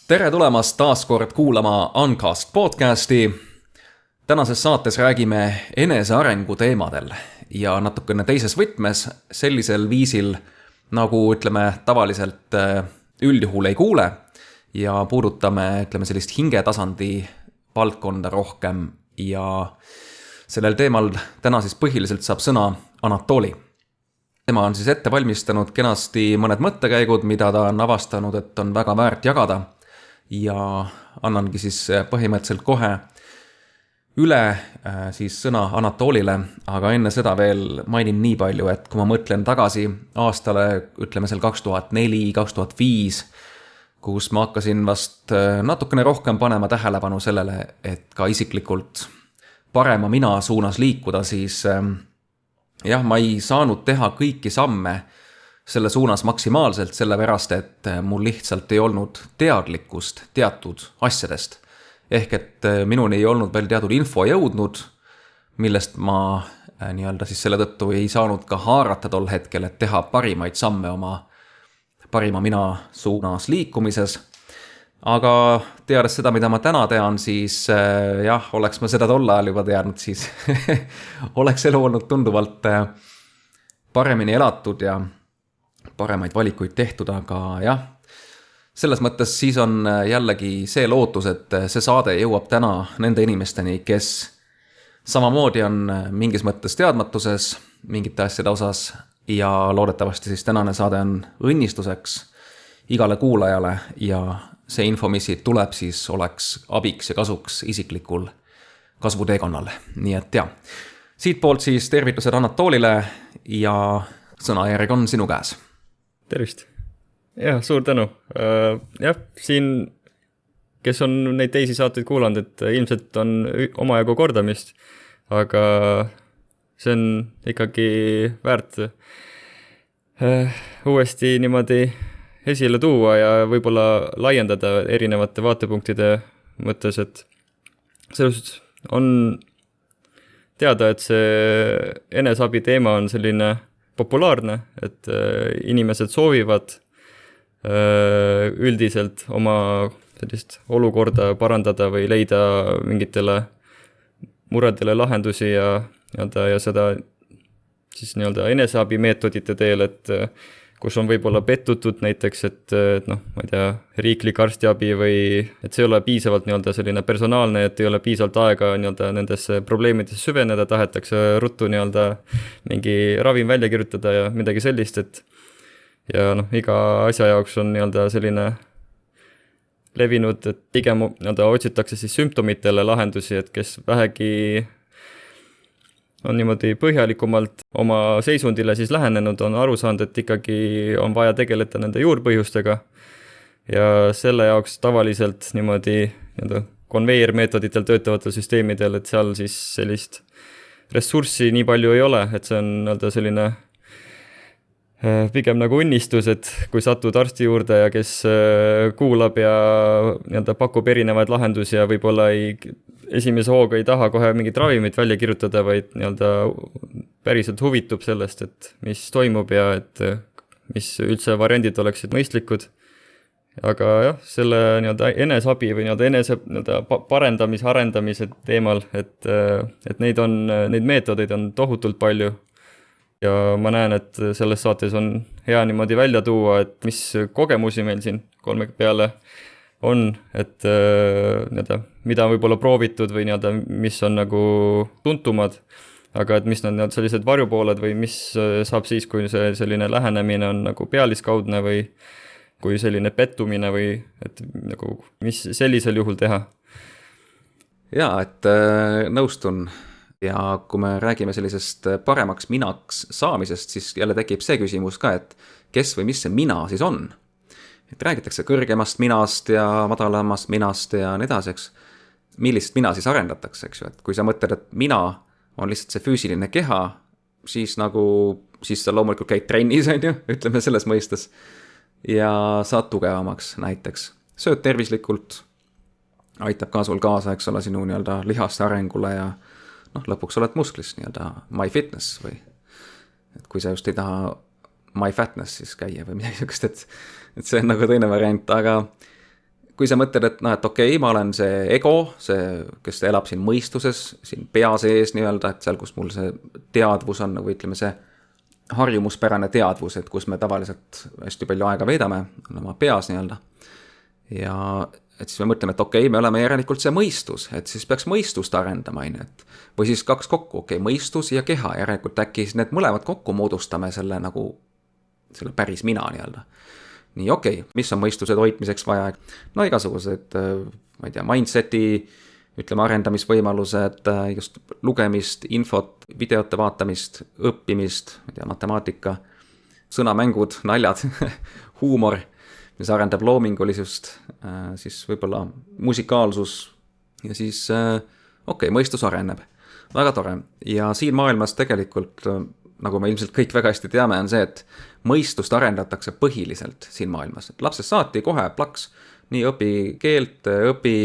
Tere tulemast taas kord kuulama Uncast podcasti. Tänases saates räägime enesearengu teemadel ja natukene teises võtmes sellisel viisil, nagu tavaliselt üldjuhul ei kuule ja puudutame sellist hingetasandi valdkonda rohkem ja sellel teemal täna siis põhiliselt saab sõna Anatoli. Tema on siis ette valmistanud kenasti mõned mõttekäigud, mida ta on avastanud, et on väga väärt jagada ja annangi siis põhimõtteliselt kohe üle siis sõna Anatolile, aga enne seda veel mainin nii palju, et kui ma mõtlen tagasi aastale, seal 2004-2005, kus ma hakkasin vast natukene rohkem panema tähelepanu sellele, et ka isiklikult parema mina suunas liikuda, siis jah, ma ei saanud teha kõiki samme selle suunas maksimaalselt, sellepärast, et mul lihtsalt ei olnud teadlikkust teatud asjadest. Ehk et minuni ei olnud veel teatud info jõudnud, millest ma siis selle tõttu ei saanud ka haarata tol hetkel, et teha parimaid samme oma parima mina suunas liikumises. Aga teades seda, mida ma täna tean, siis jah, oleks ma seda tol ajal juba teadnud, siis oleks elu olnud tunduvalt paremini elatud ja paremaid valikuid tehtud, aga jah, selles mõttes siis on jällegi see lootus, et see saade jõuab täna nende inimesteni, kes samamoodi on mingis mõttes teadmatuses mingite asjade osas ja loodetavasti siis tänane saade on õnnistuseks igale kuulajale ja see info, mis siit tuleb, siis oleks abiks ja kasuks isiklikul kasvuteekonnal. Nii et jah, siit poolt siis tervitused Anatolile ja sõnajärg on sinu käes. Tervist! Jah, suur tänu. Jah, siin, kes on neid teisi saateid kuulanud, et ilmselt on omajagu kordamist, aga see on ikkagi väärt uuesti niimoodi esile tuua ja võib-olla laiendada erinevate vaatepunktide mõttes, et sellest on teada, et see eneseabi teema on selline populaarne, et inimesed soovivad üldiselt oma sellist olukorda parandada või leida mingitele muredele lahendusi ja seda siis eneseabi meetodite teel, et kus on võib-olla pettutud näiteks, et ma ei tea, riiklik arstiabi või et see ei ole piisavalt selline personaalne, et ei ole piisavalt aega nendesse probleemidesse süveneda, tahetakse ruttu mingi ravim välja kirjutada ja midagi sellist, et ja iga asja jaoks on selline levinud, et pigem otsitakse siis sümptomitele lahendusi, et kes vähegi on niimoodi põhjalikumalt oma seisundile siis lähenenud, on aru saanud, et ikkagi on vaja tegeleda nende juurpõhjustega ja selle jaoks tavaliselt niimoodi konveiermeetoditel töötavatel süsteemidel, et seal siis sellist ressurssi nii palju ei ole, et see on selline pigem nagu õnnistus, et kui satud arsti juurde ja kes kuulab ja pakub erinevaid lahendusi ja võib-olla esimese hooga ei taha kohe mingit ravimit välja kirjutada, vaid päriselt huvitub sellest, et mis toimub ja et mis üldse variandid oleksid mõistlikud. Aga jah, selle eneseabi või enese parendamise, arendamise teemal, et neid meetodeid on tohutult palju. Ja ma näen, et selles saates on hea niimoodi välja tuua, et mis kogemusi meil siin kolme peale on, et mida on võib-olla proovitud või mis on nagu tuntumad, aga et mis on sellised varjupooled või mis saab siis, kui see selline lähenemine on nagu pealiskaudne või kui selline pettumine või et nagu mis sellisel juhul teha. Jaa, et nõustun. Ja kui me räägime sellisest paremaks minaks saamisest, siis jälle tekib see küsimus ka, et kes või mis see mina siis on. Et räägitakse kõrgemast minast ja madalamast minast ja nii edasi, eks. Millist mina siis arendatakse, eks ju. Et kui sa mõtled, et mina on lihtsalt see füüsiline keha, siis sa loomulikult käid trennis, ütleme selles mõistes, ja saad tugevamaks näiteks. Sööd tervislikult, aitab ka sul kaasa, eks ole, sinu lihaste arengule ja lõpuks oled musklis, MyFitness või et kui sa just ei taha MyFatness siis käia või midagi sellist, et see on nagu teine variant, aga kui sa mõtled, et noh, et okei, ma olen see ego, see, kes elab siin mõistuses, siin pea sees nii-öelda, et seal, kus mul see teadvus on, nagu ütleme, see harjumuspärane teadvus, et kus me tavaliselt hästi palju aega veedame, on oma peas nii-öelda. Ja et siis me mõtleme, et okei, me oleme järelikult see mõistus, et siis peaks mõistust arendama, et või siis kaks kokku, okei, mõistus ja keha, järelikult äkki need mõlemad kokku moodustame selle nagu, selle päris mina nii-öelda. Nii okei, mis on mõistuse toitmiseks vaja? No igasugused, ma ei tea, mindseti, ütleme arendamisvõimalused, just lugemist, infot, videote vaatamist, õppimist, ma ei tea, matemaatika, sõnamängud, naljad, huumor, mis arendab loomingulisust, siis võib-olla musikaalsus ja siis okei, mõistus areneb. Väga tore. Ja siin maailmas tegelikult, nagu me ilmselt kõik väga hästi teame, on see, et mõistust arendatakse põhiliselt siin maailmas. Et lapsest saati kohe plaks, nii õpi keelt, õpi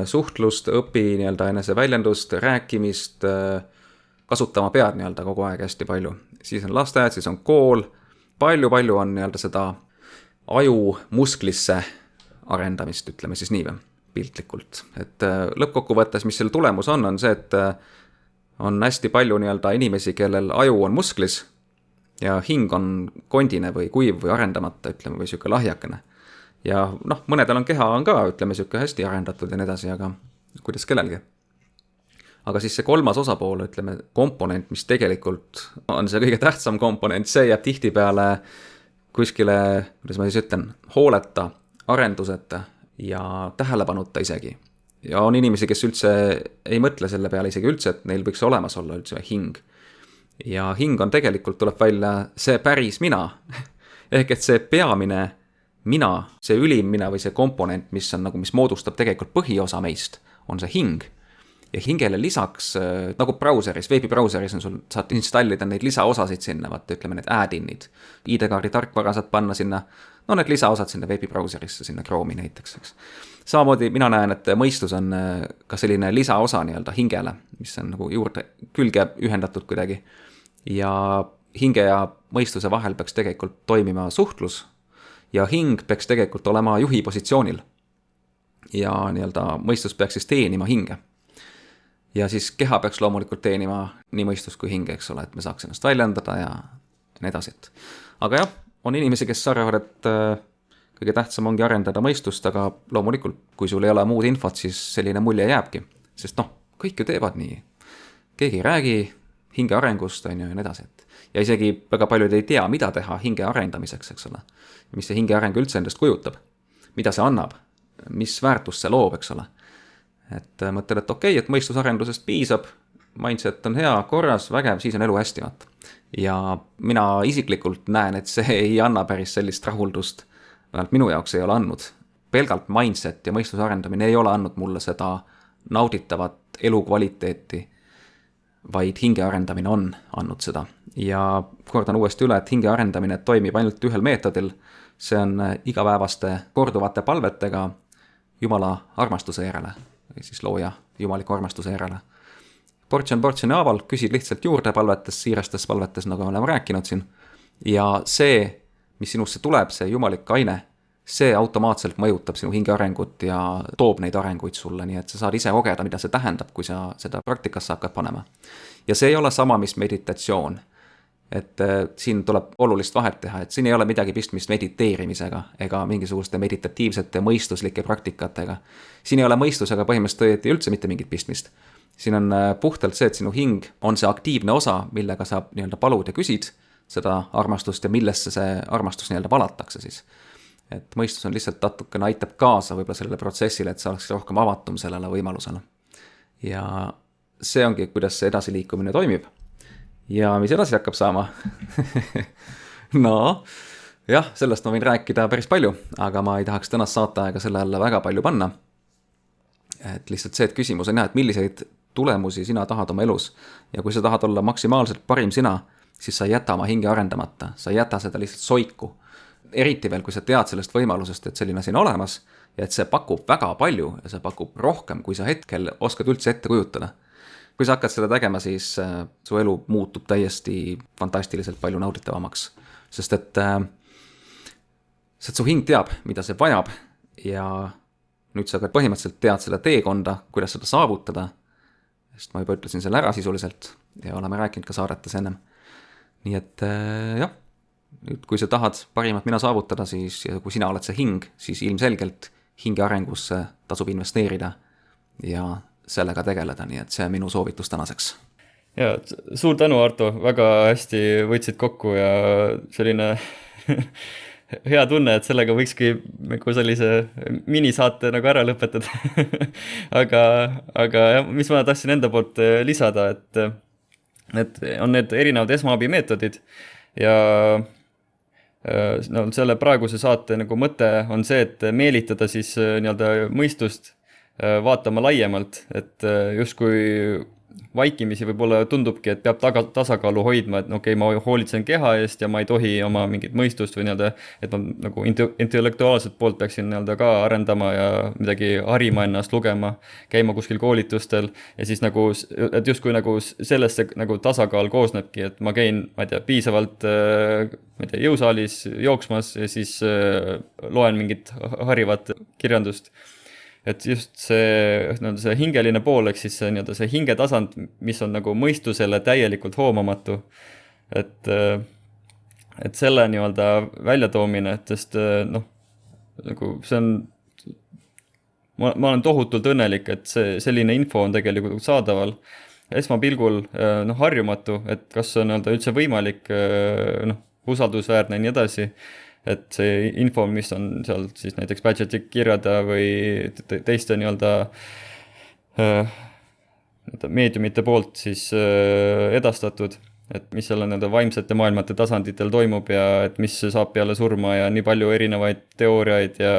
suhtlust, õpi nii-öelda enese väljendust, rääkimist, kasutama pead nii-öelda kogu aeg hästi palju. Siis on lasteaed, siis on kool, palju on nii-öelda seda aju musklisse arendamist, ütleme siis nii piltlikult. Et lõppkokkuvõttes, mis selle tulemus on see, et on hästi palju nii-öelda inimesi, kellel aju on musklis ja hing on kondine või kuiv või arendamata, ütleme, või siuke lahjakene. Ja noh, mõnedel on keha on ka, ütleme, siuke hästi arendatud ja nii edasi, aga kuidas kellelgi. Aga siis see kolmas osapool, ütleme, komponent, mis tegelikult on see kõige tähtsam komponent, see jääb tihtipeale kuskile, kuidas ma siis ütlen, hooleta, arenduseta ja tähelepanuta isegi. Ja on inimesi, kes üldse ei mõtle selle peale isegi üldse, et neil võiks olemas olla üldse hing. Ja hing on tegelikult, tuleb välja see päris mina. Ehk et see peamine mina, see ülim mina või see komponent, mis on nagu, mis moodustab tegelikult põhiosa meist, on see hing. Ja hingele lisaks, nagu brauseris, veebibrauseris on sul, saad installida neid lisaosasid sinna, vaata ütleme need add-inid. ID-kaardi tarkvara saad panna sinna, no need lisaosad sinna veebibrauserisse, sinna Chrome'i näiteks, eks. Samamoodi mina näen, et mõistus on ka selline lisaosa nii-öelda hingele, mis on nagu juurde külge ühendatud kuidagi. Ja hinge ja mõistuse vahel peaks tegelikult toimima suhtlus ja hing peaks tegelikult olema juhi positsioonil. Ja nii-öelda mõistus peaks siis teenima hinge. Ja siis keha peaks loomulikult teenima nii mõistus kui hinge, eks ole, et me saaks ennast väljendada ja nii edasi. Aga jah, on inimesi, kes arvavad, et kõige tähtsam ongi arendada mõistust, aga loomulikult, kui sul ei ole muud infot, siis selline mulje jääbki. Sest noh, kõik ju teevad nii. Keegi ei räägi hinge arengust, on ju, ja nii edasi. Ja isegi väga paljud ei tea, mida teha hinge arendamiseks, eks ole. Mis see hinge areng üldse endast kujutab. Mida see annab? Mis väärtust see loob, eks ole. Et mõtled, et okei, et mõistusarendusest piisab, mindset on hea, korras, vägev, siis on elu hästi, vaata. Ja mina isiklikult näen, et see ei anna päris sellist rahuldust, vähemalt minu jaoks ei ole andnud. Pelgalt mindset ja mõistusarendamine ei ole andnud mulle seda nauditavat elukvaliteeti, vaid hinge arendamine on andnud seda. Ja kordan uuesti üle, et hinge arendamine toimib ainult ühel meetodil, see on igapäevaste korduvate palvetega Jumala armastuse järele. Või siis looja jumaliku armastuse järele. Portsion haaval küsid lihtsalt juurde palvetes, siirastes palvetes, nagu me oleme rääkinud siin. Ja see, mis sinusse tuleb, see jumalik aine, see automaatselt mõjutab sinu hinge arengut ja toob neid arenguid sulle, nii et sa saad ise kogeda, mida see tähendab, kui sa seda praktikasse hakkad panema. Ja see ei ole sama, mis meditatsioon. Et siin tuleb olulist vahet teha, et siin ei ole midagi pistmist mediteerimisega ega mingisuguste meditatiivsete mõistuslike praktikatega. Siin ei ole mõistusega põhimõtteliselt üldse mitte mingit pistmist. Siin on puhtalt see, et sinu hing on see aktiivne osa, millega sa nii-öelda palud ja küsid seda armastust ja millesse see armastus nii-öelda valatakse siis. Et mõistus on lihtsalt natukene aitab kaasa võib-olla sellele protsessile, et sa oleks rohkem avatum sellele võimalusele. Ja see ongi, kuidas see edasiliikumine toimib. Ja mis edasi hakkab saama? No, jah, sellest ma võin rääkida päris palju, aga ma ei tahaks tänast saateaega selle alla väga palju panna. Et lihtsalt see, et küsimus on jah, et milliseid tulemusi sina tahad oma elus. Ja kui sa tahad olla maksimaalselt parim sina, siis sa ei jäta oma hinge arendamata, sa ei jäta seda lihtsalt soiku. Eriti veel, kui sa tead sellest võimalusest, et selline siin olemas ja et see pakub väga palju ja see pakub rohkem, kui sa hetkel oskad üldse ette kujutada. Kui sa hakkad seda tegema, siis su elu muutub täiesti fantastiliselt palju nauditavamaks. Sest et su hing teab, mida see vajab ja nüüd sa ka põhimõtteliselt tead seda teekonda, kuidas seda saavutada, sest ma juba ütlesin selle ära sisuliselt ja oleme rääkinud ka saadetes ennem. Nii et jah, nüüd kui sa tahad parimat mina saavutada, siis ja kui sina oled see hing, siis ilmselgelt hinge arengusse tasub investeerida ja sellega tegeleda, nii et see on minu soovitus tänaseks. Ja suur tänu, Arto, väga hästi võtsid kokku ja selline hea tunne, et sellega võikski nagu sellise minisaate nagu ära lõpetada. aga jah, mis ma tahtsin enda poolt lisada, et on need erinevad esmaabimeetodid ja no, selle praeguse saate nagu mõte on see, et meelitada siis nii-öelda mõistust vaatama laiemalt, et justkui vaikimisi võib-olla tundubki, et peab tasakaalu hoidma, et okei, ma hoolitsen keha eest ja ma ei tohi oma mingit mõistust või nii-öelda, et ma nagu intellektuaalset poolt peaksin nii-öelda ka arendama ja midagi harima ennast, lugema, käima kuskil koolitustel ja siis nagu, et justkui nagu sellest see nagu tasakaal koosnebki, et ma käin, ma ei tea, piisavalt ma ei tea, jõusaalis jooksmas ja siis loen mingit harivat kirjandust. Et just see hingeline pool, ehk siis see hingetasand, mis on nagu mõistusele täielikult hoomamatu, et selle nii-öelda väljatoomine, et sest noh, nagu see on, ma olen tohutult õnnelik, et selline info on tegelikult saadaval. Esmapilgul harjumatu, et kas on üldse võimalik, usaldusväärne ja nii edasi, et see info, mis on seal siis näiteks Badgeti kirjade või teiste nii-öelda meediumite poolt siis edastatud, et mis seal on vaimsete maailmate tasanditel toimub ja et mis saab peale surma ja nii palju erinevaid teooriaid ja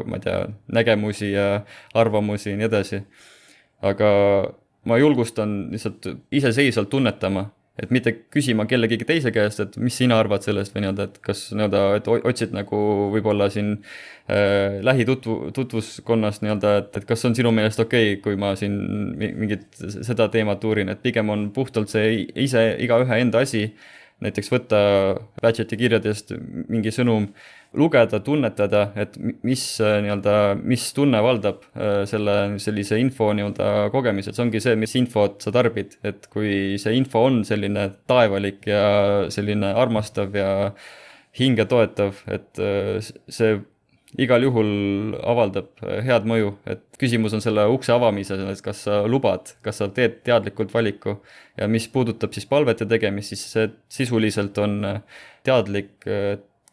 ma ei tea, nägemusi ja arvamusi ja nii edasi. Aga ma julgustan lihtsalt iseseisvalt tunnetama, et mitte küsima kellegi teise käest, et mis sina arvad sellest või nii-öelda, et kas nii-öelda, et otsid nagu võib-olla siin lähitutvuskonnas nii-öelda, et kas on sinu meelest okei, kui ma siin mingit seda teemat uurin, et pigem on puhtalt see ise igaühe enda asi, näiteks võtta Badgeti kirjadest mingi sõnum, lugeda, tunnetada, et mis tunne valdab sellise info nii-öelda kogemised. See ongi see, mis infot sa tarbid, et kui see info on selline taevalik ja selline armastav ja hinge toetav, et see igal juhul avaldab head mõju, et küsimus on selle ukse avamises, et kas sa lubad, kas sa teed teadlikult valiku ja mis puudutab siis palvete tegemist, siis see sisuliselt on teadlik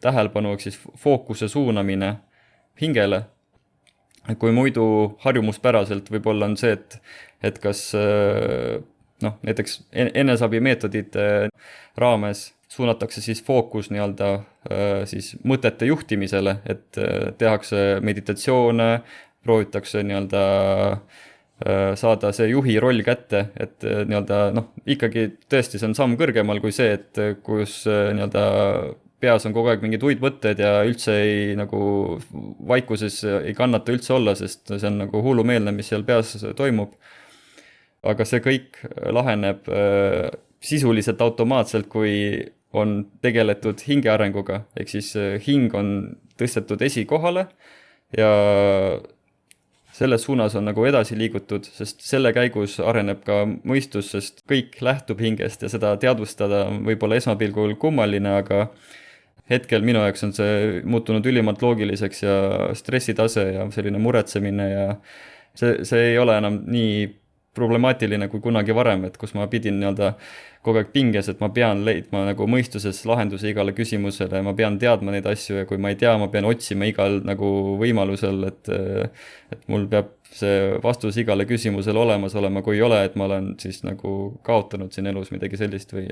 tähelepanu, ehk siis fookuse suunamine hingele. Kui muidu harjumuspäraselt võib-olla on see, et kas näiteks eneseabimeetodite raames suunatakse siis fookus nii-öelda siis mõtete juhtimisele, et tehakse meditatsioone, proovitakse nii-öelda saada see juhi roll kätte, et nii-öelda ikkagi tõesti see on samm kõrgemal kui see, et kus nii-öelda peas on kogu aeg mingid uitmõtted ja üldse ei nagu vaikuses ei kannata üldse olla, sest see on nagu hullumeelne, mis seal peas toimub. Aga see kõik laheneb sisuliselt automaatselt, kui on tegeletud hingearenguga, ehk siis hing on tõstetud esikohale ja selles suunas on nagu edasi liigutud, sest selle käigus areneb ka mõistus, sest kõik lähtub hingest ja seda teadvustada on võib-olla esmapilgul kummaline, aga hetkel minu jaoks on see muutunud ülimalt loogiliseks ja stressitase ja selline muretsemine ja see ei ole enam nii problemaatiline kui kunagi varem, et kus ma pidin nii-öelda kogu aeg pinges, et ma pean leidma nagu mõistuses lahenduse igale küsimusele ja ma pean teadma neid asju ja kui ma ei tea, ma pean otsima igal nagu võimalusel, et mul peab see vastus igale küsimusele olemas olema, kui ei ole, et ma olen siis nagu kaotanud siin elus midagi sellist või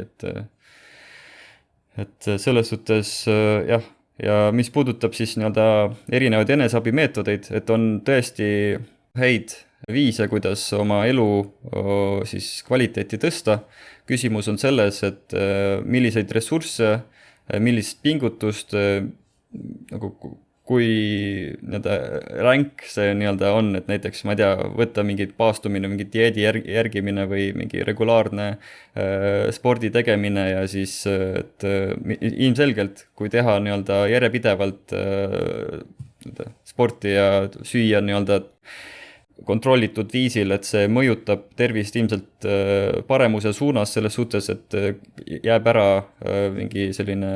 et selles suhtes jah, ja mis puudutab siis nii-öelda erinevaid eneseabimeetodeid, et on tõesti häid viise, kuidas oma elu siis kvaliteeti tõsta. Küsimus on selles, et milliseid ressursse, millist pingutust, nagu kui nii-öelda ränk see nii-öelda on, et näiteks, ma ei tea, võtta mingit paastumine, mingit dieedi järgimine või mingi regulaarne spordi tegemine ja siis, et ilmselgelt, kui teha nii-öelda järjepidevalt sporti ja süüa nii-öelda kontrollitud viisil, et see mõjutab tervist ilmselt paremuse suunas selles suhtes, et jääb ära mingi selline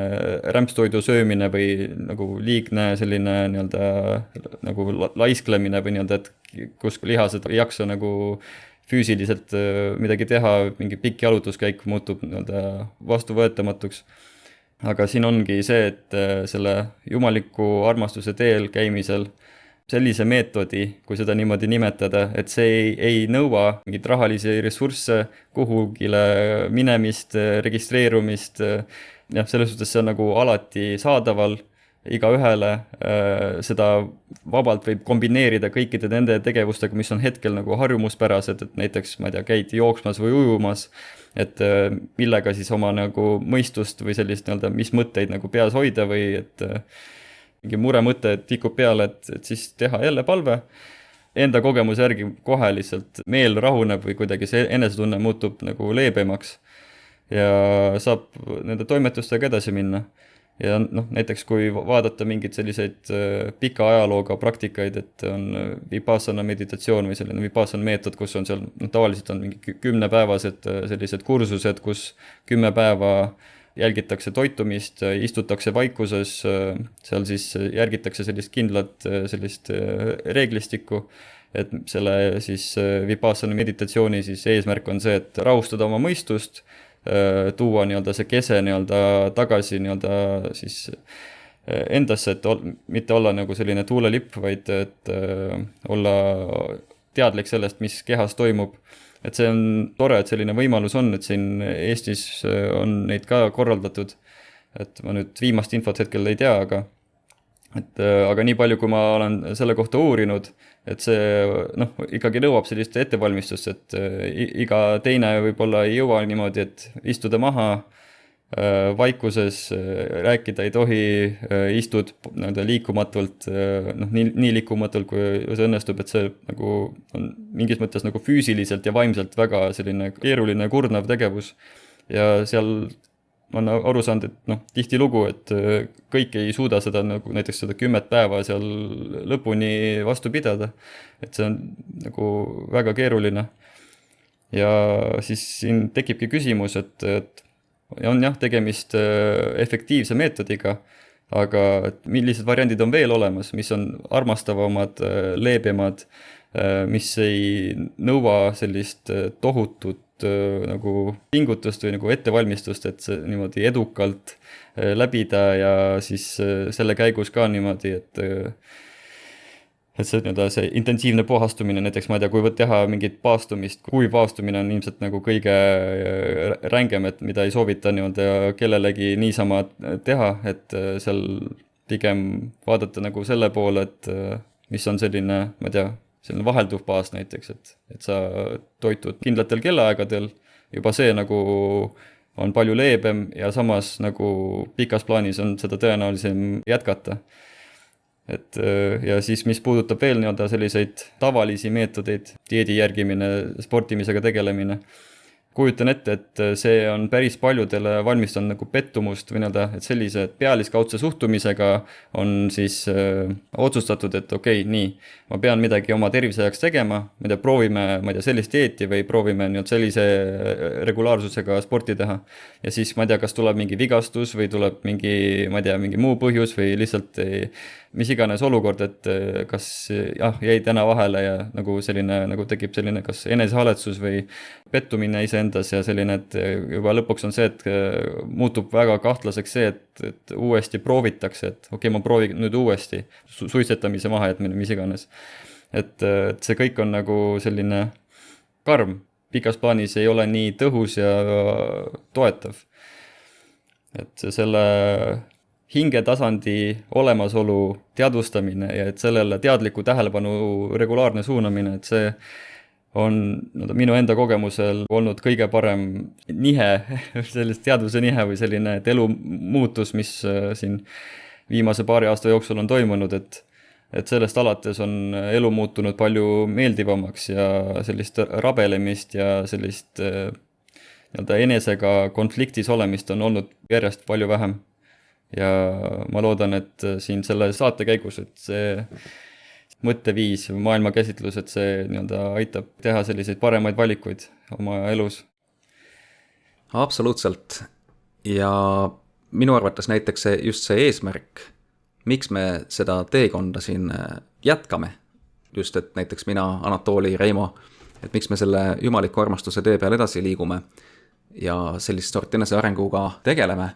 rämpstoidu söömine või nagu liigne selline nii-öelda nagu laisklemine või nii-öelda, et kus lihased ei jaksa nagu füüsiliselt midagi teha, mingi pikk jalutuskäik muutub nii-öelda vastuvõetamatuks. Aga siin ongi see, et selle jumaliku armastuse teel käimisel sellise meetodi, kui seda niimoodi nimetada, et see ei nõua mingit rahalisi ressursse, kuhugile minemist, registreerumist, jah, selles suhtes see on nagu alati saadaval igaühele, seda vabalt võib kombineerida kõikide nende tegevustega, mis on hetkel nagu harjumuspärased, et näiteks, ma ei tea, käid jooksmas või ujumas, et millega siis oma nagu mõistust või sellist nii-öelda, mis mõtteid nagu peas hoida või et mingi muremõte tikub peale, et siis teha jälle palve. Enda kogemuse järgi kohe lihtsalt meel rahuneb või kuidagi see enesetunne muutub nagu leebemaks ja saab nende toimetustega edasi minna. Ja noh, näiteks kui vaadata mingeid selliseid pika ajalooga praktikaid, et on vipassana meditatsioon või selline vipassana meetod, kus on seal, tavaliselt on mingi 10-päevased sellised kursused, kus 10 päeva jälgitakse toitumist, istutakse vaikuses, seal siis järgitakse sellist kindlat sellist reeglistikku, et selle siis vipassana meditatsiooni siis eesmärk on see, et rahustada oma mõistust, tuua nii-öelda see kese nii-öelda tagasi nii-öelda siis endasse, et mitte olla nagu selline tuulelipp, vaid et olla teadlik sellest, mis kehas toimub. Et see on tore, et selline võimalus on, et siin Eestis on neid ka korraldatud, et ma nüüd viimast infot hetkel ei tea, aga nii palju, kui ma olen selle kohta uurinud, et see ikkagi nõuab sellist ettevalmistust, et iga teine võib-olla ei jõua niimoodi, et istuda maha, vaikuses rääkida ei tohi, istud liikumatult, nii liikumatult, kui see õnnestub, et see nagu on mingis mõttes nagu füüsiliselt ja vaimselt väga selline keeruline kurnav tegevus. Ja seal on aru saanud, et tihtilugu, et kõik ei suuda seda nagu näiteks seda 10 päeva seal lõpuni vastu pidada. Et see on nagu väga keeruline. Ja siis siin tekibki küsimus, et on jah, tegemist efektiivse meetodiga, aga millised variandid on veel olemas, mis on armastavamad, leebemad, mis ei nõua sellist tohutut nagu pingutust või nagu ettevalmistust, et see niimoodi edukalt läbida ja siis selle käigus ka niimoodi, et see intensiivne puhastumine, näiteks ma ei tea, kui võid teha mingit paastumist, kui paastumine on ilmselt nagu kõige rängem, et mida ei soovita nii-öelda kellelegi niisama teha, et seal pigem vaadata nagu selle poole, et mis on selline, ma ei tea, selline vahelduv paas näiteks, et sa toitud kindlatel kellaaegadel, juba see nagu on palju leebem ja samas nagu pikas plaanis on seda tõenäolisem jätkata. Et ja siis, mis puudutab veel nii-öelda selliseid tavalisi meetodeid, dieedi järgimine, sportimisega tegelemine, kujutan ette, et see on päris paljudele valmistanud nagu pettumust või nii-öelda, et sellise pealiskaudse suhtumisega on siis otsustatud, et okei, nii, ma pean midagi oma tervise jaoks tegema, ma ei tea, proovime, ma ei tea, sellist dieeti või proovime nii-öelda sellise regulaarsusega sporti teha. Ja siis ma ei tea, kas tuleb mingi vigastus või tuleb mingi, ma ei tea, mingi muu põhjus või lihtsalt mis iganes olukord, et kas jäi täna vahele ja nagu selline, nagu tekib selline kas enesehaletsus või pettumine iseendas ja selline, et juba lõpuks on see, et muutub väga kahtlaseks see, et uuesti proovitakse, et okei, ma proovin nüüd uuesti suitsetamise mahajätmine, mis iganes. Et see kõik on nagu selline karm, pikas plaanis ei ole nii tõhus ja toetav. Et selle hingetasandi olemasolu teadvustamine ja et sellele teadliku tähelepanu regulaarne suunamine, et see on minu enda kogemusel olnud kõige parem nihe, sellist teadvuse nihe või selline elu muutus, mis siin viimase paari aasta jooksul on toimunud, et sellest alates on elu muutunud palju meeldivamaks ja sellist rabelemist ja sellist enesega konfliktis olemist on olnud järjest palju vähem. ja ma loodan, et siin selle saate käigus, et see mõtteviis, maailmakäsitlus, et see nii-öelda aitab teha selliseid paremaid valikuid oma elus. Absoluutselt. Ja minu arvates näiteks just see eesmärk, miks me seda teekonda siin jätkame, just et näiteks mina, Anatoli, Reimo, et miks me selle jumaliku armastuse tee peal edasi liigume ja sellist sorti enesearenguga tegeleme.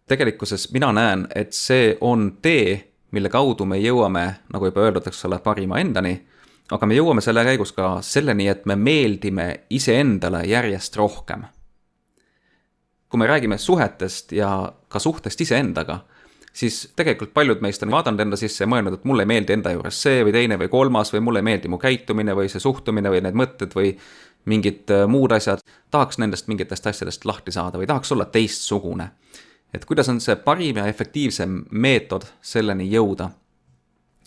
Tegelikkuses mina näen, et see on tee, mille kaudu me jõuame, nagu juba öeldud, eks ole, parima endani, aga me jõuame selle käigus ka selleni, et me meeldime iseendale järjest rohkem. Kui me räägime suhetest ja ka suhtest iseendaga, siis tegelikult paljud meist on vaadanud enda sisse ja mõelnud, et mulle ei meeldi enda juures see või teine või kolmas või mulle ei meeldi mu käitumine või see suhtumine või need mõtted või mingid muud asjad. Tahaks nendest mingitest asjadest lahti saada või tahaks olla teistsugune. Et kuidas on see parim ja efektiivsem meetod selleni jõuda?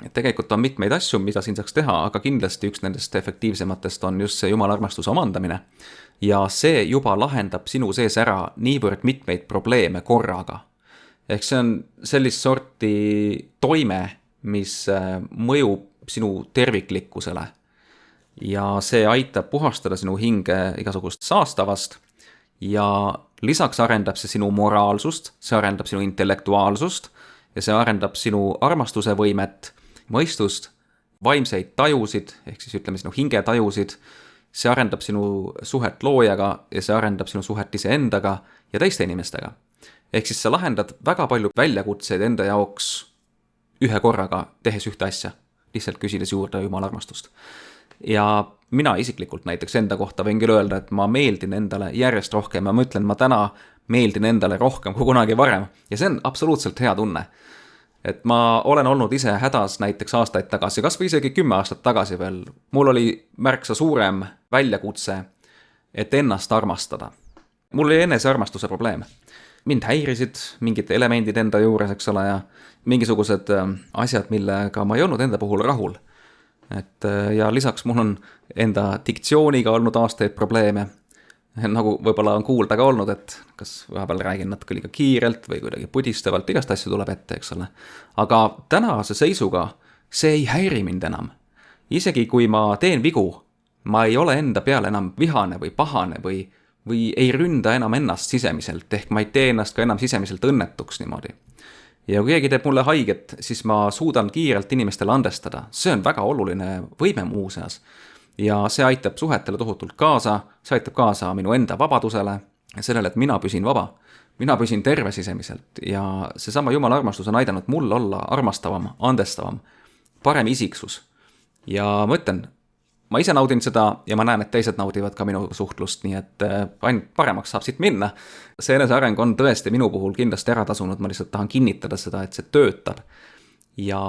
Et tegelikult on mitmeid asju, mida siin saaks teha, aga kindlasti üks nendest efektiivsematest on just see jumala armastuse omandamine. Ja see juba lahendab sinu sees ära niivõrd mitmeid probleeme korraga. Ehk see on sellist sorti toime, mis mõjub sinu terviklikkusele. Ja see aitab puhastada sinu hinge igasugust saastavast ja lisaks arendab see sinu moraalsust, see arendab sinu intellektuaalsust ja see arendab sinu armastuse võimet, mõistust, vaimseid tajusid, ehk siis ütleme sinu hingetajusid, see arendab sinu suhet loojaga ja see arendab sinu suhet iseendaga ja teiste inimestega. Ehk siis sa lahendad väga palju väljakutseid enda jaoks ühe korraga, tehes ühte asja, lihtsalt küsides juurde jumala armastust. Ja mina isiklikult näiteks enda kohta võin küll öelda, et ma meeldin endale järjest rohkem ja ma ütlen, ma täna meeldin endale rohkem kui kunagi varem ja see on absoluutselt hea tunne. Et ma olen olnud ise hädas näiteks aastaid tagasi, kas või isegi 10 aastat tagasi veel. Mul oli märksa suurem väljakutse, et ennast armastada. Mul oli enesearmastuse probleem. Mind häirisid mingid elemendid enda juures, eks ole, ja mingisugused asjad, millega ma ei olnud enda puhul rahul. Ja lisaks mul on enda diktsiooniga olnud aastaid probleeme, nagu võib-olla on kuulda ka olnud, et kas vahepeal räägin natuke liiga kiirelt või kuidagi pudistavalt, igast asju tuleb ette, eks ole. Aga tänase seisuga see ei häiri mind enam. Isegi kui ma teen vigu, ma ei ole enda peale enam vihane või pahane või ei ründa enam ennast sisemiselt, ehk ma ei tee ennast ka enam sisemiselt õnnetuks niimoodi. Ja kui keegi teeb mulle haiget, siis ma suudan kiirelt inimestele andestada. See on väga oluline võime muuseas. Ja see aitab suhetele tohutult kaasa, see aitab kaasa minu enda vabadusele ja sellele, et mina püsin vaba. Mina püsin terve sisemiselt ja seesama jumala armastus on aidanud mul olla armastavam, andestavam, parem isiksus. Ja ma ütlen, ma ise naudin seda ja ma näen, et teised naudivad ka minu suhtlust, nii et ainult paremaks saab siit minna. See eneseareng on tõesti minu puhul kindlasti ära tasunud, ma lihtsalt tahan kinnitada seda, et see töötab. Ja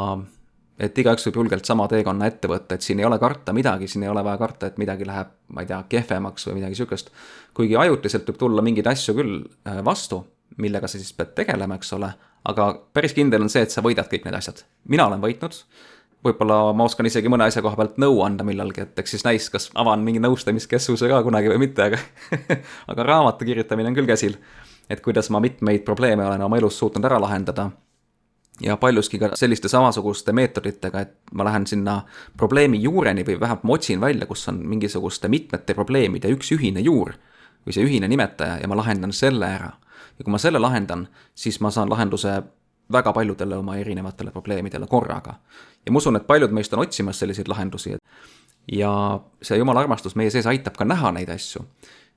et igaüks võib julgelt sama teekonna ette võtta, et siin ei ole karta midagi, siin ei ole vaja karta, et midagi läheb, ma ei tea, kehvemaks või midagi sükest. Kuigi ajutiselt võib tulla mingeid asju küll vastu, millega sa siis pead tegelema, eks ole, aga päris kindel on see, et sa võidad kõik need asjad. Mina olen võitnud. Võib-olla ma oskan isegi mõne asja koha pealt nõu anda millalgi, et eks siis näis, kas avan mingi nõustamiskeskuse ka kunagi või mitte, aga raamatu kirjutamine on küll käsil, et kuidas ma mitmeid probleeme olen oma elus suutnud ära lahendada ja paljuski ka selliste samasuguste meetoditega, et ma lähen sinna probleemi juureni või vähemalt ma otsin välja, kus on mingisuguste mitmete probleemide üks ühine juur või see ühine nimetaja ja ma lahendan selle ära. Ja kui ma selle lahendan, siis ma saan lahenduse väga paljudele oma erinevatele probleemidele korraga. Ja ma usun, et paljud meist on otsimas selliseid lahendusi. Ja see jumala armastus meie sees aitab ka näha neid asju.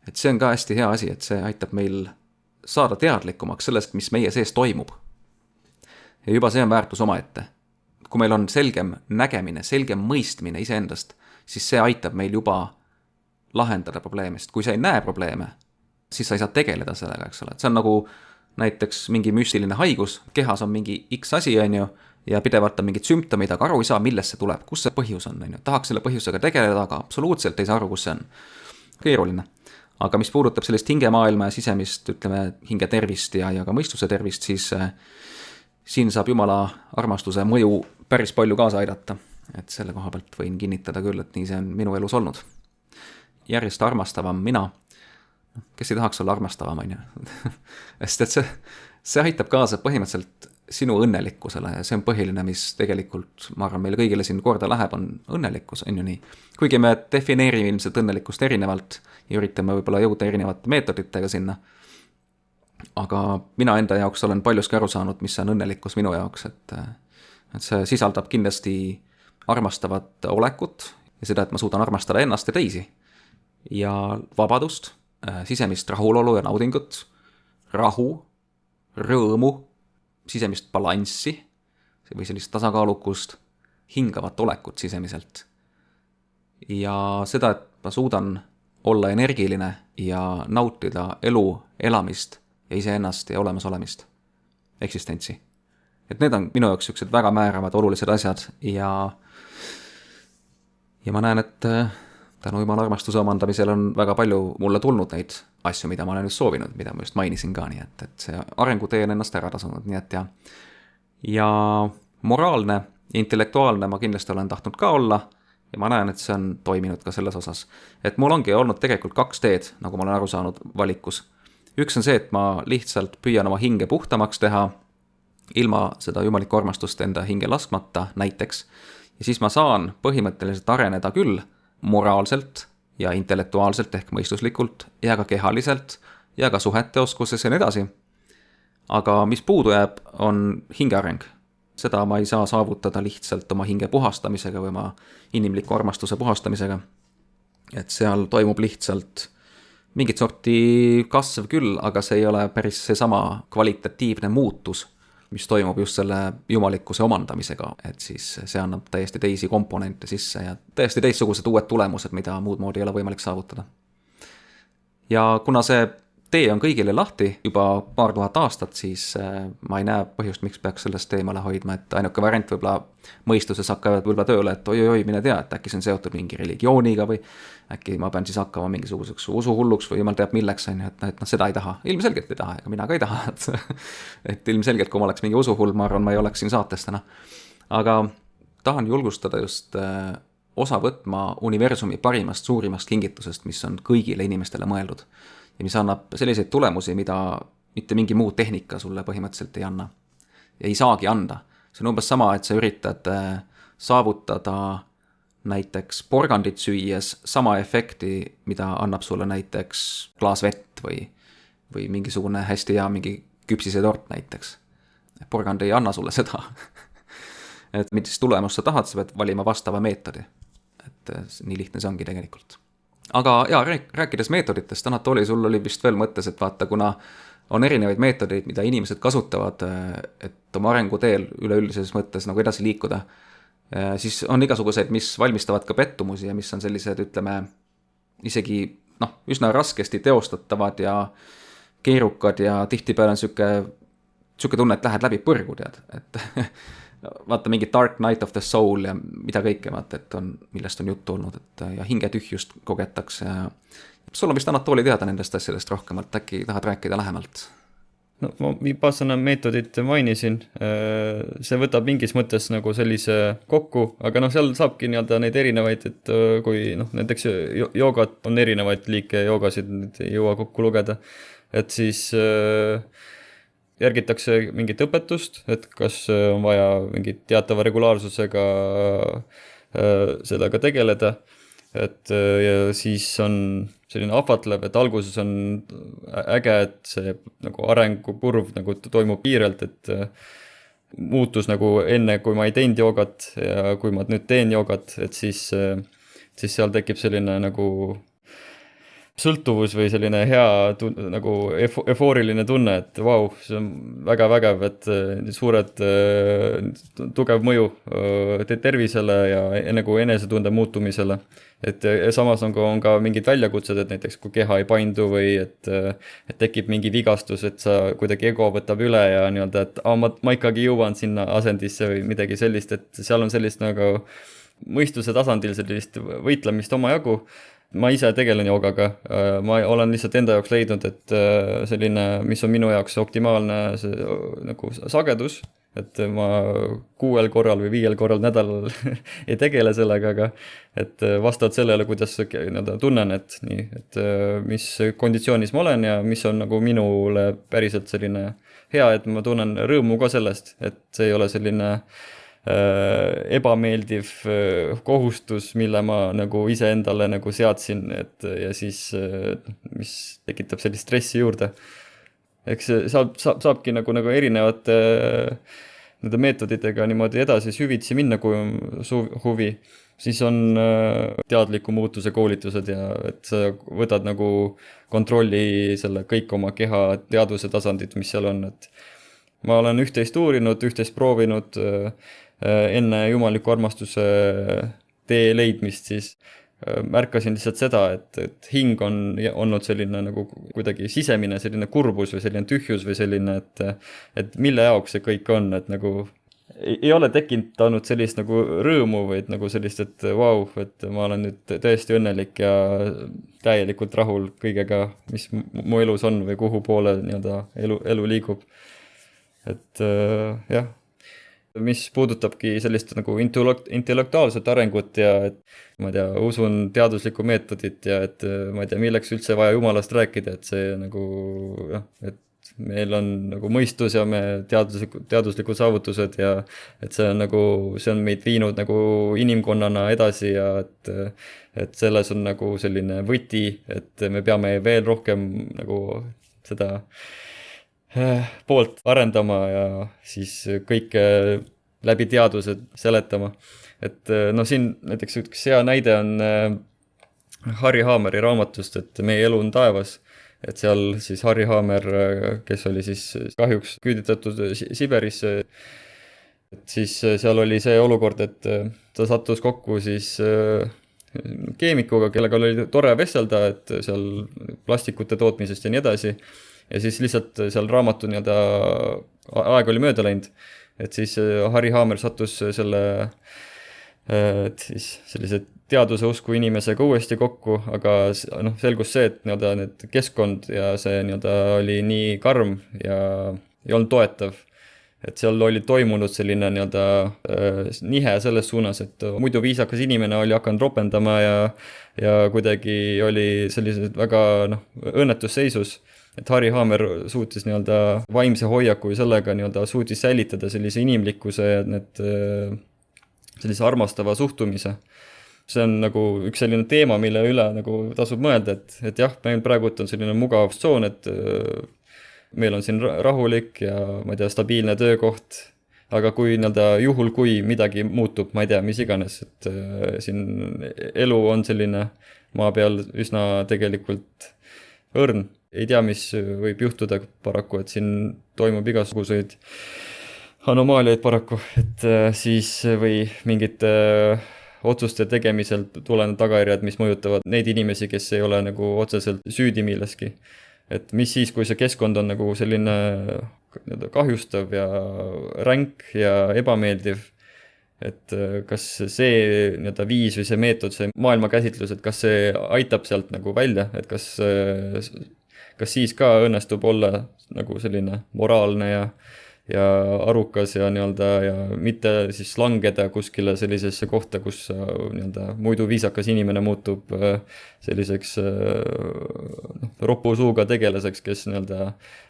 Et see on ka hästi hea asi, et see aitab meil saada teadlikumaks sellest, mis meie sees toimub. Ja juba see on väärtus omaette. Kui meil on selgem nägemine, selgem mõistmine iseendast, siis see aitab meil juba lahendada probleemist. Kui sa ei näe probleeme, siis sa ei saa tegeleda sellega, eks ole. Et see on nagu näiteks mingi müstiline haigus, kehas on mingi X asi, ja pidevalt on mingid sümptomid, aga aru ei saa, millest see tuleb, kus see põhjus on. Tahaks selle põhjusega tegeleda, aga absoluutselt ei saa aru, kus see on. Keeruline. Aga mis puudutab sellist hingemaailma ja sisemist, ütleme, hinge tervist ja ka mõistuse tervist, siis siin saab jumala armastuse mõju päris palju kaasa aidata. Et selle koha pealt võin kinnitada küll, et nii see on minu elus olnud. Järjest armastavam mina kes ei tahaks olla armastavam, on ju. Sest et see aitab kaasa põhimõtteliselt sinu õnnelikkusele ja see on põhiline, mis tegelikult, ma arvan, meile kõigile siin korda läheb, on õnnelikkus, on ju nii. Kuigi me defineerime ilmselt õnnelikkust erinevalt ja üritame võib-olla jõuda erinevate meetoditega sinna, aga mina enda jaoks olen paljuski aru saanud, mis on õnnelikkus minu jaoks, et see sisaldab kindlasti armastavat olekut ja seda, et ma suudan armastada ennast ja teisi ja vabadust, sisemist rahulolu ja naudingut, rahu, rõõmu, sisemist balanssi või sellist tasakaalukust, hingavat olekut sisemiselt. Ja seda, et ma suudan olla energiline ja nautida elu, elamist ja iseennast ja olemasolemist, eksistentsi. Et need on minu jaoks sellised väga määravad olulised asjad ja ma näen, et tänu jumala armastuse omandamisel on väga palju mulle tulnud neid asju, mida ma olen just soovinud, mida ma just mainisin ka, nii et see arengutee on ennast ära tasunud, nii et ja moraalne, intellektuaalne ma kindlasti olen tahtnud ka olla ja ma näen, et see on toiminud ka selles osas. Et mul ongi olnud tegelikult 2 teed, nagu ma olen aru saanud valikus. Üks on see, et ma lihtsalt püüan oma hinge puhtamaks teha, ilma seda jumalikku armastust enda hinge laskmata näiteks, ja siis ma saan põhimõtteliselt areneda küll moraalselt ja intellektuaalselt ehk mõistuslikult ja ka kehaliselt ja ka suhete oskuses ja nii edasi. Aga mis puudu jääb, on hingeareng. Seda ma ei saa saavutada lihtsalt oma hinge puhastamisega või oma inimliku armastuse puhastamisega. Et seal toimub lihtsalt mingit sorti kasv küll, aga see ei ole päris seesama kvalitatiivne muutus, mis toimub just selle jumalikkuse omandamisega, et siis see annab täiesti teisi komponente sisse ja täiesti teistsugused uued tulemused, mida muud moodi ei ole võimalik saavutada. Ja kuna see tee on kõigile lahti juba paar tuhat aastat, siis ma ei näe põhjust, miks peaks sellest teemale hoidma, et ainuke variant võib-olla mõistuses hakkavad võib-olla tööle, et oi, mine tea, et äkki see on seotud mingi religiooniga või äkki ma pean siis hakkama mingisuguseks usuhulluks või jumal teab milleks, et seda ei taha. Ilmselgelt ei taha, ega mina ka ei taha, et ilmselgelt, kui ma oleks mingi usuhull, ma arvan, ma ei oleks siin saates täna. Aga tahan julgustada just osa võtma universumi parimast, suurimast kingitusest, mis on kõigile inimestele mõeldud. Ja mis annab selliseid tulemusi, mida mitte mingi muu tehnika sulle põhimõtteliselt ei anna. Ja ei saagi anda. See on umbes sama, et sa üritad saavutada näiteks porgandit süües sama efekti, mida annab sulle näiteks klaas vett või mingisugune hästi hea mingi küpsisetort näiteks. Porgand ei anna sulle seda. Et mis tulemust sa tahad, sa pead valima vastava meetodi. Et nii lihtne see ongi tegelikult. Aga rääkides meetoditest, Anatoli, sul oli vist veel mõttes, et vaata, kuna on erinevaid meetodeid, mida inimesed kasutavad, et oma arenguteel üleüldises mõttes nagu edasi liikuda, siis on igasuguseid, mis valmistavad ka pettumusi ja mis on sellised, ütleme, isegi üsna raskesti teostatavad ja keerukad ja tihtipeale on siuke tunne, et lähed läbi põrgu, tead, et vaata mingi Dark Night of the Soul ja mida kõike, vaata, et millest on juttu olnud, ja hinge tühjust kogetakse. Sul on vist Anatoli teada nendest asjadest rohkemalt, äkki tahad rääkida lähemalt? No ma Vipassana meetodit mainisin, see võtab mingis mõttes nagu sellise kokku, aga seal saabki neid erinevaid, et kui näiteks joogat on erinevaid liike joogasid, ei jõua kokku lugeda, et siis järgitakse mingit õpetust, et kas on vaja mingit teatava regulaarsusega sellega tegeleda, et ja siis on selline ahvatlev, et alguses on äge, et see nagu arengupurv nagu toimub kiirelt, et muutus nagu enne, kui ma ei teinud joogat ja kui ma nüüd teen joogat, et siis seal tekib selline nagu sõltuvus või selline hea nagu eufooriline tunne, et vau, see on väga vägev, et suured tugev mõju tervisele ja nagu enesetunde muutumisele. Et samas on ka mingid väljakutsed, et näiteks kui keha ei paindu või et tekib mingi vigastus, et sa kuidagi ego võtab üle ja nii-öelda, et ma ikkagi jõuan sinna asendisse või midagi sellist, et seal on sellist nagu mõistuse tasandil sellist võitlemist omajagu. Ma ise tegelen joogaga, ma olen lihtsalt enda jaoks leidnud, et selline, mis on minu jaoks optimaalne nagu sagedus, et ma 6 korral või 5 korral nädalal ei tegele sellega, aga et vastavalt sellele, kuidas tunnen, et nii, et mis konditsioonis ma olen ja mis on nagu minule päriselt selline hea, et ma tunnen rõõmu ka sellest, et see ei ole selline ebameeldiv kohustus, mille ma nagu iseendale nagu seadsin, et ja siis mis tekitab sellist stressi juurde. Eks saabki nagu erinevate nende meetoditega niimoodi edasi süvitsi minna, kui on huvi. Siis on teadliku muutuse koolitused ja et sa võtad nagu kontrolli selle kõik oma keha teadvuse tasandit, mis seal on. Et ma olen üht-teist uurinud, üht-teist proovinud enne jumaliku armastuse tee leidmist, siis märkasin lihtsalt seda, et hing on olnud selline nagu kuidagi sisemine selline kurbus või selline tühjus või selline, et mille jaoks see kõik on, et nagu ei ole tekitanud sellist nagu rõõmu või nagu sellist, et vau, et ma olen nüüd täiesti õnnelik ja täielikult rahul kõigega, mis mu elus on või kuhu poole elu liigub. Et jah, mis puudutabki sellist nagu intellektuaalset arengut ja et ma ei tea, usun teaduslikku meetodit ja et ma ei tea, milleks üldse vaja jumalast rääkida, et see nagu jah, et meil on nagu mõistus ja me teaduslikud saavutused ja et see on meid viinud nagu inimkonnana edasi ja et selles on nagu selline võti, et me peame veel rohkem nagu seda poolt arendama ja siis kõike läbi teaduse seletama. Et no siin näiteks üks hea näide on Harry Haameri raamatust, et meie elu on taevas, et seal siis Harry Haamer, kes oli siis kahjuks küüditatud Siberisse, et siis seal oli see olukord, et ta sattus kokku siis keemikuga, kellega oli tore vestelda, et seal plastikute tootmisest ja nii edasi. Ja siis lihtsalt seal raamatu aeg oli mööda läinud, et siis Harry Haamer sattus sellise teaduse usku inimesega uuesti kokku, aga selgus see, et need keskkond ja see oli nii karm ja ei olnud toetav, et seal oli toimunud selline nihe selles suunas, et muidu viisakas inimene oli hakanud ropendama ja kuidagi oli sellised väga õnnetusseisus. Et Harry Haamer suutis vaimse hoiaku ja sellega suutis säilitada sellise inimlikkuse ja sellise armastava suhtumise. See on nagu üks selline teema, mille üle nagu tasub mõelda, et jah, meil praegu on selline mugav tsoon, et meil on siin rahulik ja ma ei tea, stabiilne töökoht, aga kui juhul, kui midagi muutub, ma ei tea, mis iganes, et siin elu on selline maa peal üsna tegelikult õrn. Ei tea, mis võib juhtuda paraku, et siin toimub igasuguseid anomaaliaid paraku, et siis või mingite otsuste tegemisel tulevad tagajärjed, mis mõjutavad neid inimesi, kes ei ole nagu otseselt süüdi milleski. Et mis siis, kui see keskkond on nagu selline kahjustav ja ränk ja ebameeldiv, et kas see viis või see meetod, see maailmakäsitlus, et kas see aitab sealt nagu välja, et kas siis ka õnnestub olla nagu selline moraalne ja arukas ja ja mitte siis langeda kuskile sellisesse kohta, kus muidu viisakas inimene muutub selliseks ropusuuga tegelaseks, kes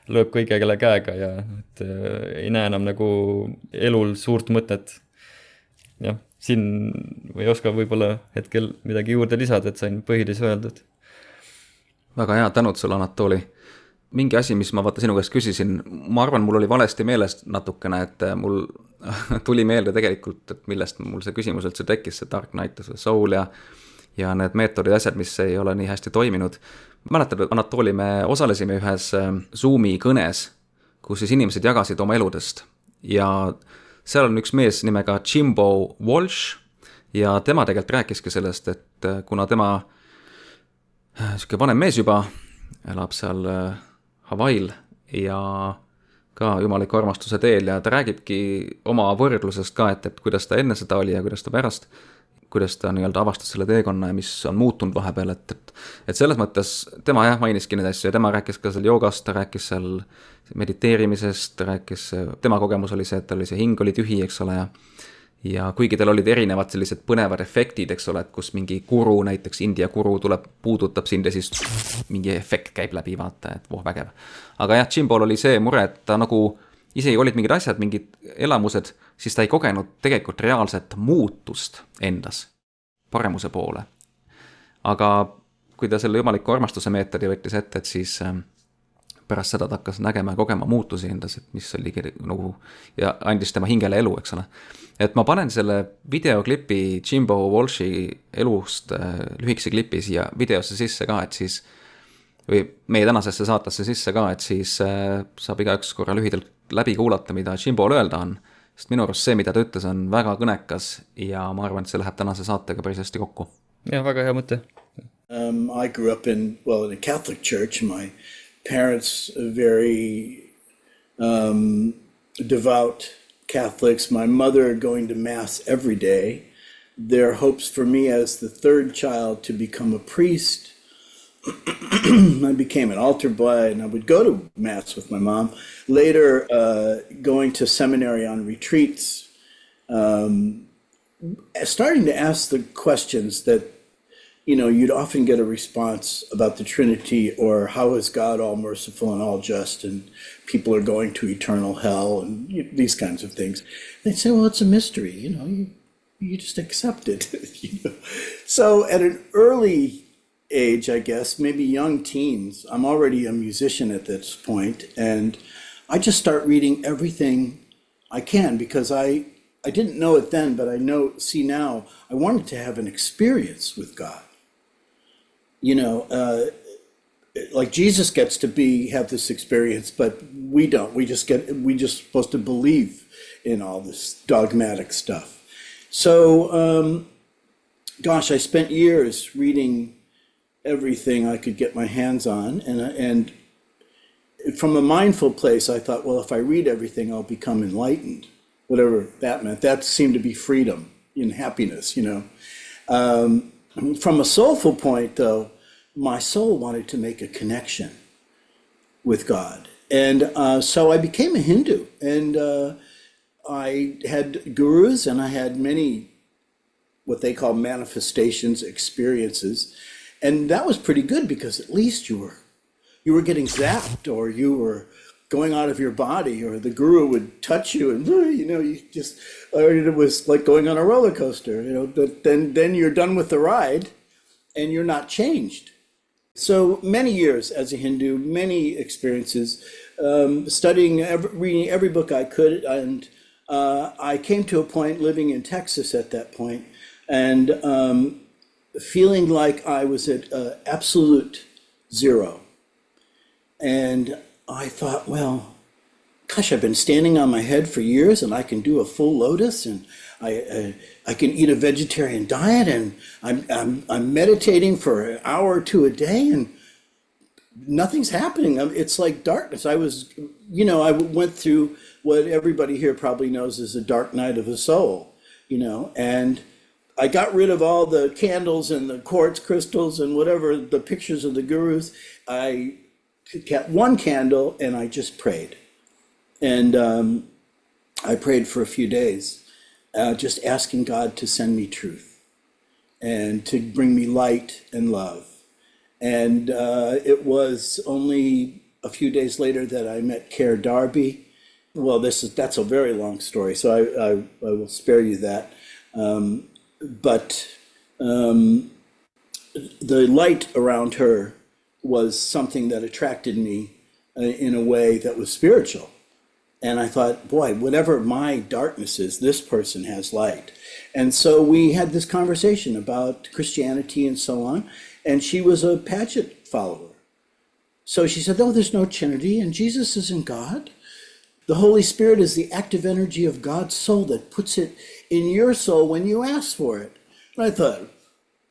lööb kõigele käega ja et ei näe enam nagu elul suurt mõtet. Jah, siin ei oska võib-olla hetkel midagi juurde lisada, et sain põhilise öeldud. Väga hea, tänud sulle, Anatoli. Mingi asi, mis ma sinu käest küsisin, ma arvan, mul oli valesti meelest natukene, et mul tuli meelde tegelikult, et millest mul see küsimus üldse tekkis, see Dark Night of the Soul ja need meetodid asjad, mis ei ole nii hästi toiminud. Mäletad, Anatoli, me osalesime ühes Zoomi kõnes, kus siis inimesed jagasid oma eludest ja seal on üks mees nimega Jimbo Walsh ja tema tegelikult rääkiski sellest, et kuna tema siuke vanem mees juba elab seal Hawaii'l ja ka jumaliku armastuse teel ja ta räägibki oma võrdlusest ka, et kuidas ta enne seda oli ja kuidas ta pärast. kuidas ta nii-öelda avastas selle teekonna ja mis on muutunud vahepeal, et selles mõttes tema jah mainiski neid asju ja tema rääkis ka seal joogast, ta rääkis seal mediteerimisest, tema kogemus oli see, et tal oli see hing oli tühi, eks ole, ja kuigi tal olid erinevad sellised põnevad efektid, eks ole, et kus mingi guru, näiteks India guru tuleb, puudutab sind ja siis mingi efekt käib läbi, vaata, et vägev. Aga jah, Jimbol oli see mure, et ta nagu isegi olid mingid asjad, mingid elamused, siis ta ei kogenud tegelikult reaalset muutust endas paremuse poole. Aga kui ta selle jumaliku armastuse meetodi võttis ette, et siis pärast seda ta hakkas nägema ja kogema muutusi endas, et mis oli nagu, ja andis tema hingele elu, eks ole. Et ma panen selle videoklipi Jimbo Walshi elust lühikese klipi siia videosse sisse ka, et siis või meie tänasesse saatesse sisse ka, et siis saab igaüks korra lühidalt läbi kuulata, mida Jimbol öelda on, sest minu arust see, mida ta ütles, on väga kõnekas ja ma arvan, et see läheb tänase saatega päris hästi kokku. Ja, väga hea mõte. I grew up in a Catholic church. My parents are very devout Catholics. My mother going to Mass every day. Their hopes for me as the third child to become a priest. I became an altar boy and I would go to Mass with my mom. Later, going to seminary on retreats, starting to ask the questions that, you'd often get a response about the Trinity or how is God all merciful and all just and people are going to eternal hell and these kinds of things. They'd say, well, it's a mystery, you just accept it. So at an early age, I guess, maybe young teens, I'm already a musician at this point, and I just start reading everything I can because I didn't know it then, but I see now, I wanted to have an experience with God. Like Jesus gets to have this experience, but we don't. We just supposed to believe in all this dogmatic stuff. So, I spent years reading everything I could get my hands on, and from a mindful place, I thought, well, if I read everything, I'll become enlightened, whatever that meant. That seemed to be freedom and happiness, From a soulful point, though, my soul wanted to make a connection with God. And so I became a Hindu, and I had gurus, and I had many what they call manifestations, experiences. And that was pretty good because at least you were getting zapped, or you were going out of your body, or the guru would touch you and or it was like going on a roller coaster, but then you're done with the ride and you're not changed. So many years as a Hindu, many experiences, studying, reading every book I could. And I came to a point living in Texas at that point, and feeling like I was at absolute zero. And I thought, well, gosh, I've been standing on my head for years and I can do a full lotus, and I can eat a vegetarian diet, and I'm meditating for an hour or two a day, and nothing's happening. It's like darkness. I went through what everybody here probably knows as a dark night of the soul, and I got rid of all the candles and the quartz crystals and whatever, the pictures of the gurus. I kept one candle and I just prayed. And I prayed for a few days, just asking God to send me truth and to bring me light and love. And it was only a few days later that I met Care Darby. Well, that's a very long story, so I will spare you that. But the light around her was something that attracted me in a way that was spiritual. And I thought, boy, whatever my darkness is, this person has light. And so we had this conversation about Christianity and so on. And she was a Paget follower. So she said, oh, there's no Trinity, and Jesus isn't God. The Holy Spirit is the active energy of God's soul that puts it in your soul when you ask for it. And I thought,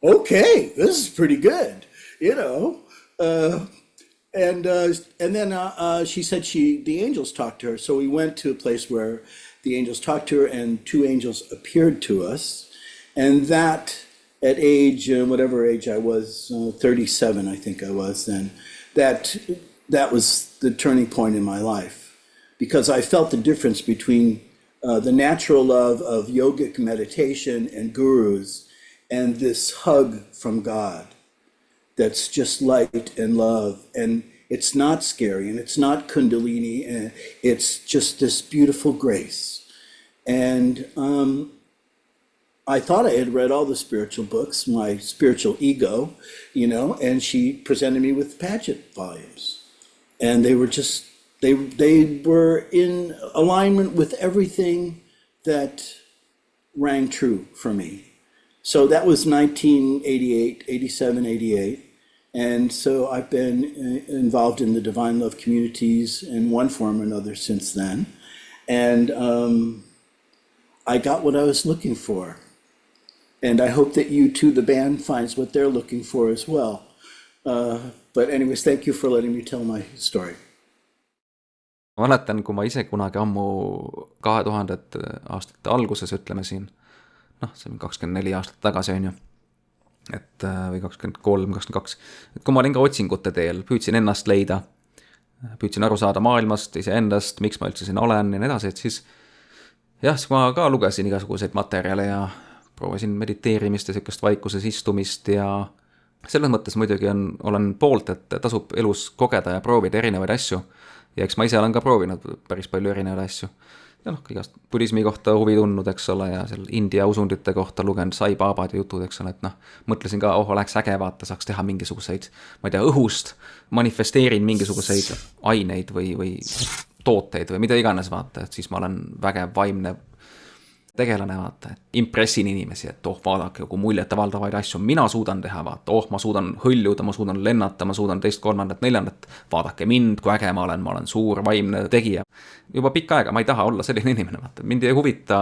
okay, this is pretty good, And then she said the angels talked to her. So we went to a place where the angels talked to her, and two angels appeared to us. And that at age, whatever age I was, 37, I think I was then, that was the turning point in my life, because I felt the difference between the natural love of yogic meditation and gurus and this hug from God that's just light and love. And it's not scary and it's not kundalini, and it's just this beautiful grace. And I thought I had read all the spiritual books, my spiritual ego, and she presented me with Paget volumes. And they were just, they were in alignment with everything that rang true for me. So that was 1988, 87, 88. And so I've been involved in the Divine Love communities in one form or another since then. And I got what I was looking for. And I hope that you too, the band, finds what they're looking for as well. But anyways, thank you for letting me tell my story. Ma mäletan, kui ma ise kunagi ammu 2000 aastate alguses, ütleme siin, see on 24 aastat tagasi on ju, või 23, 22, et kui ma olin ka otsingute teel, püüdsin ennast leida, püüdsin aru saada maailmast, iseendast, miks ma üldse siin olen ja nii edasi, et siis ma ka lugesin igasuguseid materjale ja proovisin mediteerimist ja sellist vaikuses istumist ja selles mõttes muidugi olen poolt, et tasub elus kogeda ja proovida erinevaid asju. Ja eks ma ise olen ka proovinud päris palju erinevaid asju. Ja igast budismi kohta huvi tundnud, eks ole, ja seal India usundite kohta lugenud Sai Babad ja jutud, eks ole, et mõtlesin ka, oleks äge vaata, saaks teha mingisuguseid, ma ei tea, õhust, manifesteerin mingisuguseid aineid või tooteid või mida iganes vaata, et siis ma olen vägev vaimne tegelane vaata, et impressin inimesi, et vaadake, kui muljet avaldavaid asju mina suudan teha, vaata, ma suudan hõljuda, ma suudan lennata, ma suudan teist, kolmandat, neljandat, vaadake mind, kui äge ma olen suur vaimne tegija. Juba pikka aega ma ei taha olla selline inimene, vaata, mind ei huvita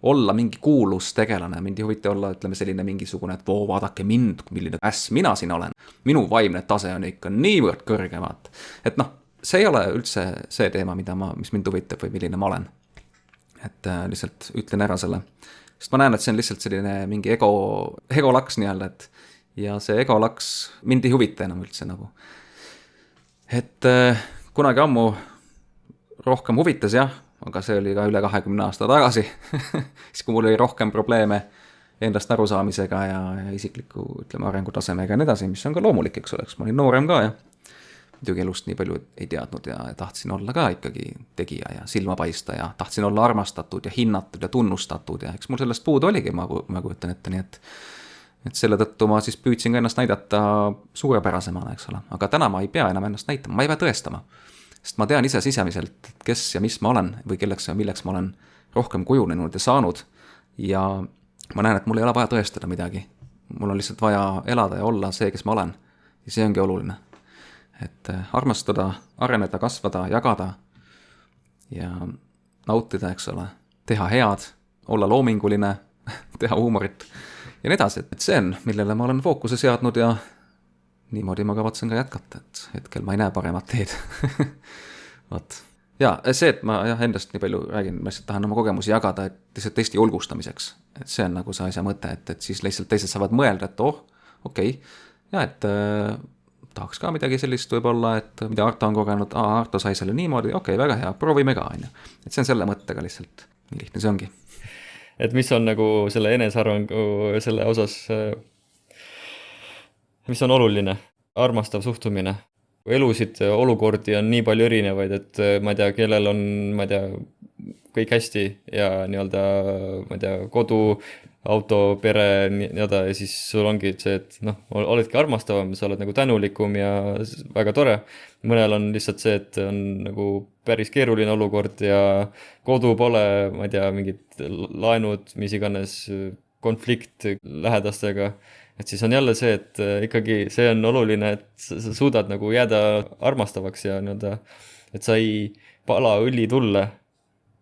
olla mingi kuulus tegelane, mind ei huvita olla, ütleme selline mingisugune, et vaadake mind, milline mina siin olen. Minu vaimne tase on ikka niivõrd kõrge, vaata. Et see ei ole üldse see teema, mis mind huvitab või milline ma olen. Et lihtsalt ütlen ära selle. Sest ma näen, et see on lihtsalt selline mingi egolaks nii-öelda, ja see egolaks mind ei huvita enam üldse nagu. Et kunagi ammu rohkem huvitas jah, aga see oli ka üle 20 aasta tagasi. Siis kui mul oli rohkem probleeme endast arusaamisega ja isikliku, ütleme, arengutasemega ja nii edasi, mis on ka loomulik, eks oleks. Ma olin noorem ka ja muidugi elust nii palju ei teadnud ja tahtsin olla ka ikkagi tegija ja silma paista ja tahtsin olla armastatud ja hinnatud ja tunnustatud ja eks mul sellest puudu oligi, ma kujutan ette, nii et selle tõttu ma siis püüdsin ka ennast näidata suurepärasemana, eks ole, aga täna ma ei pea enam ennast näitama, ma ei pea tõestama, sest ma tean ise sisemiselt, kes ja mis ma olen või kelleks ja milleks ma olen rohkem kujunenud ja saanud ja ma näen, et mul ei ole vaja tõestada midagi, mul on lihtsalt vaja elada ja olla see, kes ma olen ja see ongi oluline. Et armastada, areneda, kasvada, jagada ja nautida, eks ole, teha head, olla loominguline, teha huumorit ja nii edasi, et see on, millele ma olen fookuse seadnud ja niimoodi ma kavatsen ka jätkata, et hetkel ma ei näe paremat teed. Võt. Ja see, et ma endast nii palju räägin, ma lihtsalt tahan oma kogemusi jagada, et lihtsalt teiste julgustamiseks, et see on nagu see asja mõte, et siis lihtsalt teised saavad mõelda, et okei, ja et tahaks ka midagi sellist võib-olla, et mida Arto on kogenud, Arto sai selle niimoodi, okei, väga hea, proovime ka, on ju. Et see on selle mõttega lihtsalt, nii lihtne see ongi. Et mis on nagu selle enesearvangu selle osas, mis on oluline, armastav suhtumine. Elusid, olukordi on nii palju erinevaid, et ma ei tea, kellel on, ma ei tea, kõik hästi ja nii-öelda, ma ei tea, kodu, auto, pere ja siis sul ongi see, et oledki armastavam, sa oled nagu tänulikum ja väga tore. Mõnel on lihtsalt see, et on nagu päris keeruline olukord ja kodu pole, ma ei tea, mingid laenud, mis iganes konflikt lähedastega. Et siis on jälle see, et ikkagi see on oluline, et sa suudad nagu jääda armastavaks ja nii-öelda, et sa ei pala õli tulle.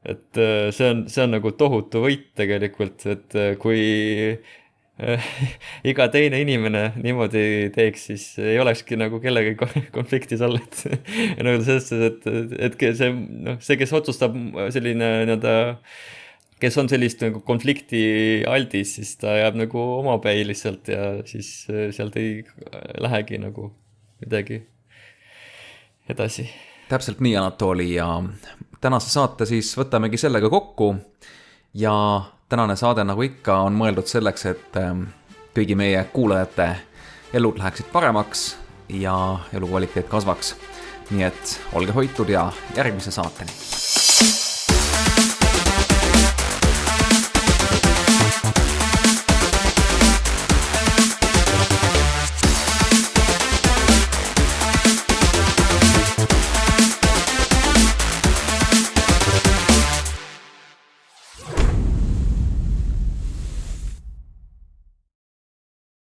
Et see on nagu tohutu võit tegelikult, et kui iga teine inimene niimoodi teeks, siis ei olekski nagu kellegi konfliktis olla, et nagu selles, et see, see, kes otsustab selline nii-öelda kes on sellist nagu konflikti aldis, siis ta jääb nagu omapäi lihtsalt ja siis sealt ei lähegi nagu midagi edasi. Täpselt nii, Anatoli, ja tänase saate siis võtamegi sellega kokku ja tänane saade nagu ikka on mõeldud selleks, et kõigi meie kuulajate elud läheksid paremaks ja elukvaliteet kasvaks. Nii et olge hoitud ja järgmise saateni.